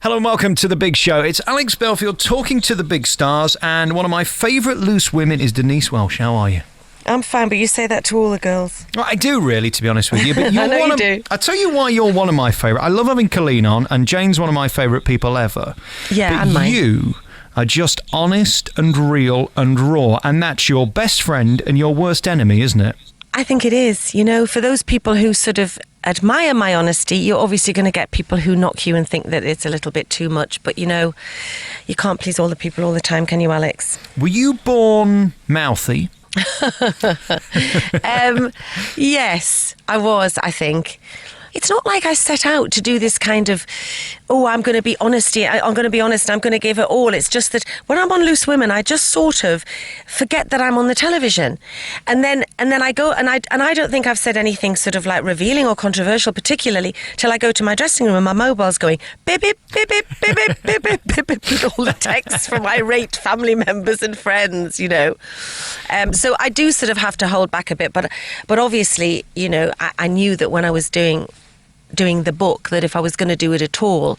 Hello and welcome to The Big Show. It's Alex Belfield talking to the big stars, and one of my favourite loose women is Denise Welch. How are you? I'm fine, but you say that to all the girls. Well, I do really, to be honest with you. But you're I know you do. I'll tell you why you're one of my favourite. I love having Coleen on, and Jane's one of my favourite people ever. Yeah, but and mine. You are just honest and real and raw, and that's your best friend and your worst enemy, isn't it? I think it is. You know, for those people who sort of admire my honesty, you're obviously going to get people who knock you and think that it's a little bit too much. But, you know, you can't please all the people all the time, can you, Alex? Were you born mouthy? Yes, I was, I think. It's not like I set out to do this kind of, I'm going to be honest, I'm going to be honest, I'm going to give it all. It's just that when I'm on Loose Women, I just sort of forget that I'm on the television. And then I go, and I don't think I've said anything sort of like revealing or controversial particularly till I go to my dressing room and my mobile's going beep, beep, beep, beep, beep, beep, beep, beep, beep, beep, with all the texts from irate family members and friends, you know. So I do sort of have to hold back a bit, but obviously, you know, I knew that when I was doing the book, that if I was going to do it at all,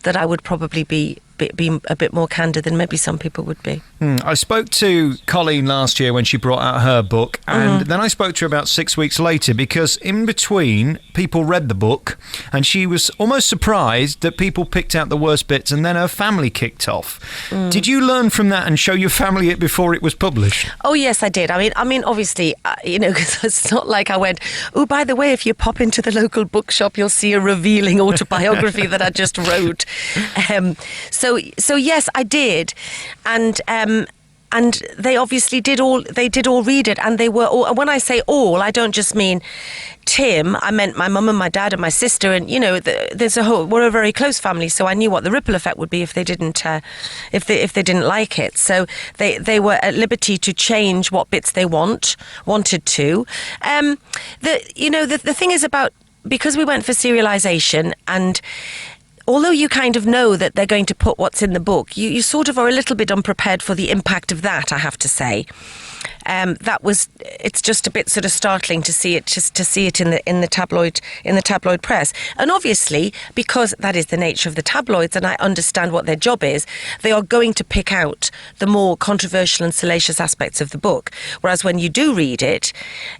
that I would probably be a bit more candid than maybe some people would be. I spoke to Coleen last year when she brought out her book, and then I spoke to her about 6 weeks later, because in between, people read the book, and she was almost surprised that people picked out the worst bits, and then her family kicked off. Did you learn from that and show your family it before it was published? Oh, yes, I did. I mean, obviously, you know, because it's not like I went, oh, by the way, if you pop into the local bookshop, you'll see a revealing autobiography that I just wrote. So yes, I did, and they obviously did all read it, and they were all. And when I say all, I don't just mean Tim. I meant my mum and my dad and my sister, and you know, we're a very close family, so I knew what the ripple effect would be if they didn't if they didn't like it. So they were at liberty to change what bits they wanted to. The thing is about, because we went for serialization, and although you kind of know that they're going to put what's in the book, you sort of are a little bit unprepared for the impact of that, I have to say. It's just a bit sort of startling to see it in the tabloid press. And obviously, because that is the nature of the tabloids, and I understand what their job is, they are going to pick out the more controversial and salacious aspects of the book. Whereas when you do read it,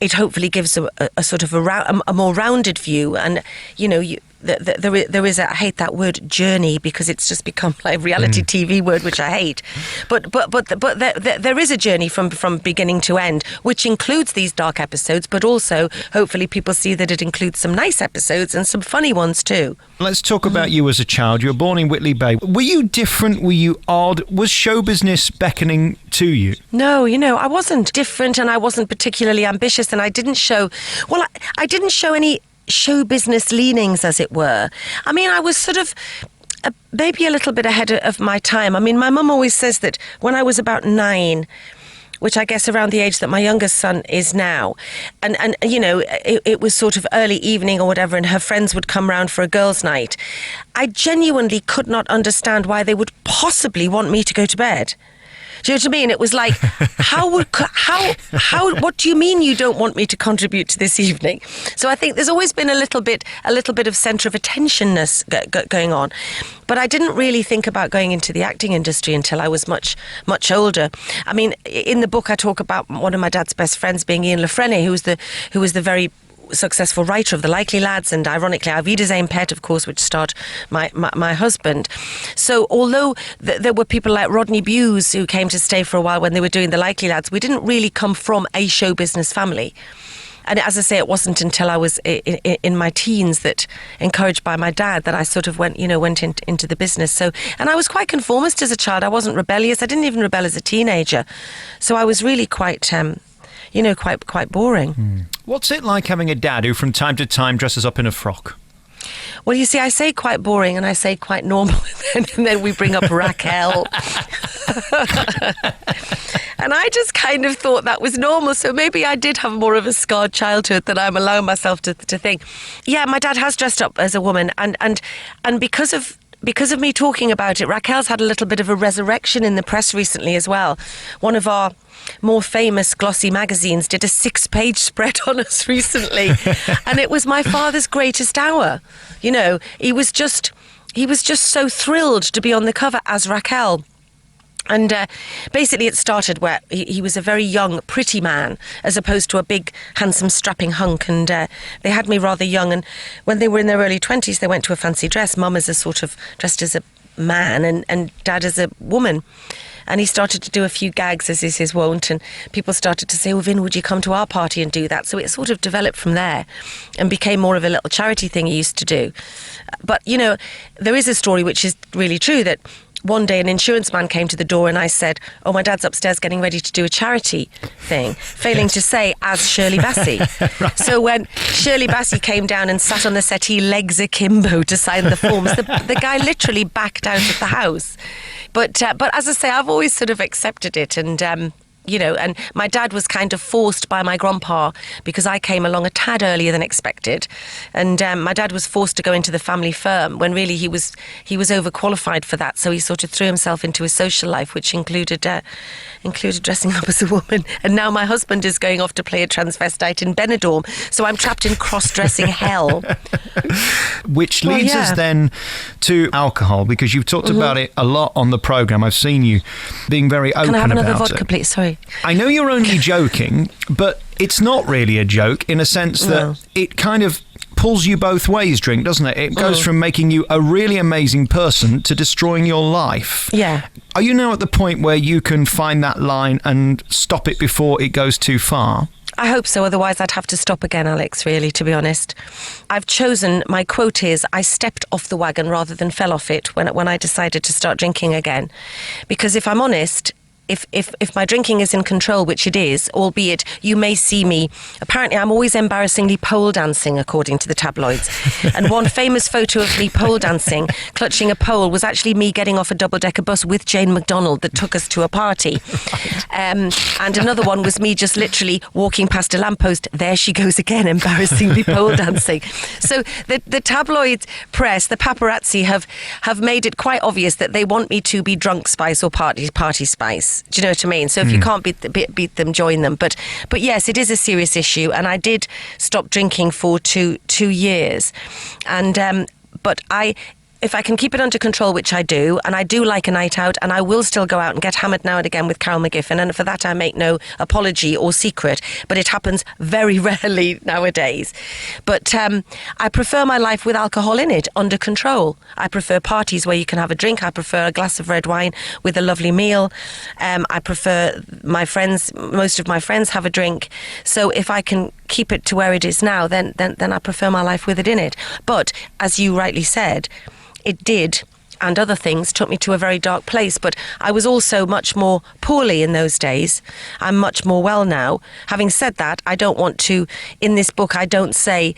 it hopefully gives a sort of a more rounded view, and you know there is I hate that word journey, because it's just become like a reality TV word, which I hate. But there is a journey from beginning to end, which includes these dark episodes, but also hopefully people see that it includes some nice episodes and some funny ones too. Let's talk about you as a child. You were born in Whitley Bay. Were you different? Were you odd? Was show business beckoning to you? No, you know, I wasn't different, and I wasn't particularly ambitious, and I didn't show any show business leanings, as it were. I mean, I was sort of maybe a little bit ahead of my time. I mean, my mum always says that when I was about 9, which I guess around the age that my youngest son is now, and you know, it was sort of early evening or whatever, and her friends would come round for a girls' night, I genuinely could not understand why they would possibly want me to go to bed. Do you know what I mean? It was like, what do you mean you don't want me to contribute to this evening? So I think there's always been a little bit of centre of attentionness going on. But I didn't really think about going into the acting industry until I was much, much older. I mean, in the book I talk about one of my dad's best friends being Ian Lefrene, who was the very successful writer of The Likely Lads, and ironically Arvida's Aim Pet, of course, which starred my husband. So although there were people like Rodney Bewes who came to stay for a while when they were doing The Likely Lads, we didn't really come from a show business family. And as I say, it wasn't until I was in my teens that, encouraged by my dad, that I sort of went into the business. So, and I was quite conformist as a child. I wasn't rebellious. I didn't even rebel as a teenager. So I was really quite quite boring. What's it like having a dad who from time to time dresses up in a frock? Well, you see, I say quite boring and I say quite normal, and then we bring up Raquel. And I just kind of thought that was normal. So maybe I did have more of a scarred childhood than I'm allowing myself to think. Yeah, my dad has dressed up as a woman, and because of me talking about it, Raquel's had a little bit of a resurrection in the press recently as well. One of our more famous glossy magazines did a 6-page spread on us recently, and it was my father's greatest hour. You know, he was just he was just so thrilled to be on the cover as Raquel. And basically it started where he was a very young, pretty man, as opposed to a big, handsome, strapping hunk. And they had me rather young. And when they were in their early 20s, they went to a fancy dress. Mum is a sort of dressed as a man and Dad as a woman. And he started to do a few gags, as is his wont. And people started to say, oh, Vin, would you come to our party and do that? So it sort of developed from there and became more of a little charity thing he used to do. But, you know, there is a story which is really true that one day an insurance man came to the door and I said, oh, my dad's upstairs getting ready to do a charity thing, failing to say, as Shirley Bassey. Right. So when Shirley Bassey came down and sat on the settee, legs akimbo, to sign the forms, the guy literally backed out of the house. But as I say, I've always sort of accepted it. And you know, and my dad was kind of forced by my grandpa, because I came along a tad earlier than expected, and my dad was forced to go into the family firm when really he was overqualified for that. So he sort of threw himself into his social life, which included dressing up as a woman. And now my husband is going off to play a transvestite in Benidorm, so I'm trapped in cross-dressing hell. Which leads us then to alcohol, because you've talked about it a lot on the programme. I've seen you being very open about it. Can I have another vodka, please? Sorry. I know you're only joking, but it's not really a joke in a sense that it kind of pulls you both ways, drink, doesn't it? It goes from making you a really amazing person to destroying your life. Yeah. Are you now at the point where you can find that line and stop it before it goes too far? I hope so, otherwise I'd have to stop again, Alex, really, to be honest. I've chosen, my quote is, I stepped off the wagon rather than fell off it when I decided to start drinking again. Because if I'm honest, if my drinking is in control, which it is, albeit you may see me, apparently I'm always embarrassingly pole dancing, according to the tabloids. And one famous photo of me pole dancing, clutching a pole, was actually me getting off a double-decker bus with Jane McDonald that took us to a party. And another one was me just literally walking past a lamppost. There she goes again, embarrassingly pole dancing. So the tabloid press, the paparazzi, have made it quite obvious that they want me to be drunk spice or party spice. Do you know what I mean? So if you can't beat them, join them. But yes, it is a serious issue, and I did stop drinking for two years, and but if I can keep it under control, which I do, and I do like a night out, and I will still go out and get hammered now and again with Carol McGiffin, and for that I make no apology or secret, but it happens very rarely nowadays. But I prefer my life with alcohol in it, under control. I prefer parties where you can have a drink. I prefer a glass of red wine with a lovely meal. I prefer most of my friends have a drink. So if I can keep it to where it is now, then I prefer my life with it in it. But, as you rightly said, it did, and other things, took me to a very dark place. But I was also much more poorly in those days. I'm much more well now. Having said that, I don't want to, in this book, I do say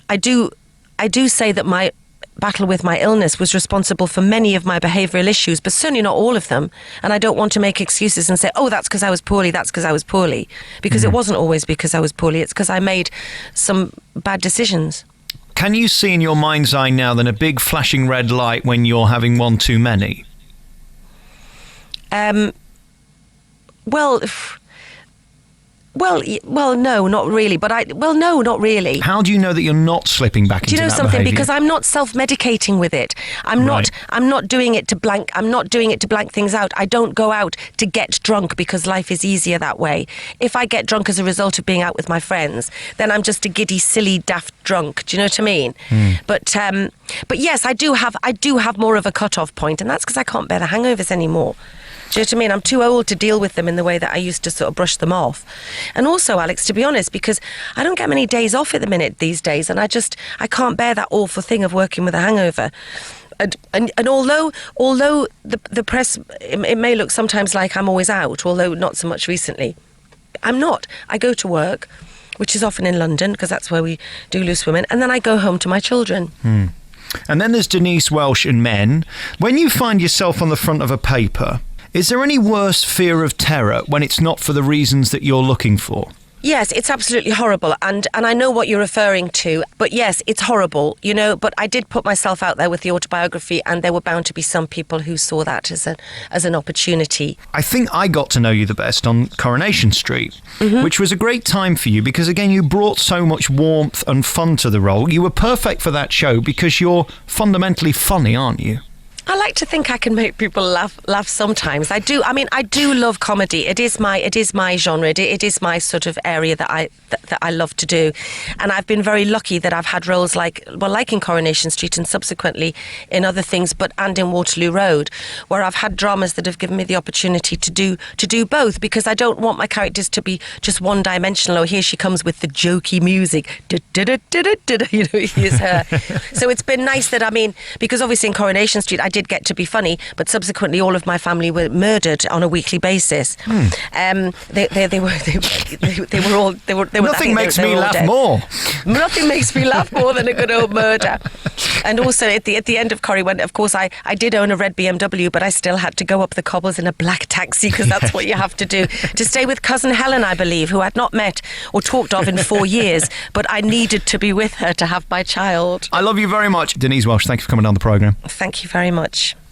that my battle with my illness was responsible for many of my behavioural issues, but certainly not all of them. And I don't want to make excuses and say, oh, that's because I was poorly, because it wasn't always because I was poorly. It's because I made some bad decisions. Can you see in your mind's eye now then a big flashing red light when you're having one too many? Well, no, not really. No, not really. How do you know that you're not slipping back into that behaviour? Do you know something? Because I'm not self-medicating with it. I'm not doing it to blank. I'm not doing it to blank things out. I don't go out to get drunk because life is easier that way. If I get drunk as a result of being out with my friends, then I'm just a giddy, silly, daft drunk. Do you know what I mean? But yes, I do have more of a cut-off point, and that's because I can't bear the hangovers anymore. Do you know what I mean? I'm too old to deal with them in the way that I used to sort of brush them off. And also, Alex, to be honest, because I don't get many days off at the minute these days, and I can't bear that awful thing of working with a hangover. And although the press, it may look sometimes like I'm always out, although not so much recently, I'm not. I go to work, which is often in London, because that's where we do Loose Women, and then I go home to my children. And then there's Denise Welch and Men. When you find yourself on the front of a paper, is there any worse fear of terror when it's not for the reasons that you're looking for? Yes, it's absolutely horrible, and I know what you're referring to, but yes, it's horrible, you know, but I did put myself out there with the autobiography, and there were bound to be some people who saw that as an opportunity. I think I got to know you the best on Coronation Street, which was a great time for you because, again, you brought so much warmth and fun to the role. You were perfect for that show because you're fundamentally funny, aren't you? I like to think I can make people laugh sometimes. I do. I mean, I do love comedy. It is my genre. It is my sort of area that I love to do. And I've been very lucky that I've had roles like in Coronation Street and subsequently in other things, and in Waterloo Road, where I've had dramas that have given me the opportunity to do both, because I don't want my characters to be just one dimensional. Oh, here she comes with the jokey music. You know, here's her. So it's been nice that, I mean, because obviously in Coronation Street I did get to be funny, but subsequently all of my family were murdered on a weekly basis. They were all. Nothing makes me laugh more. Nothing makes me laugh more than a good old murder. And also at the end of Corrie, when of course I did own a red BMW, but I still had to go up the cobbles in a black taxi because that's what you have to do to stay with cousin Helen, I believe, who I'd not met or talked of in 4 years, but I needed to be with her to have my child. I love you very much, Denise Welch. Thank you for coming on the programme. Thank you very much.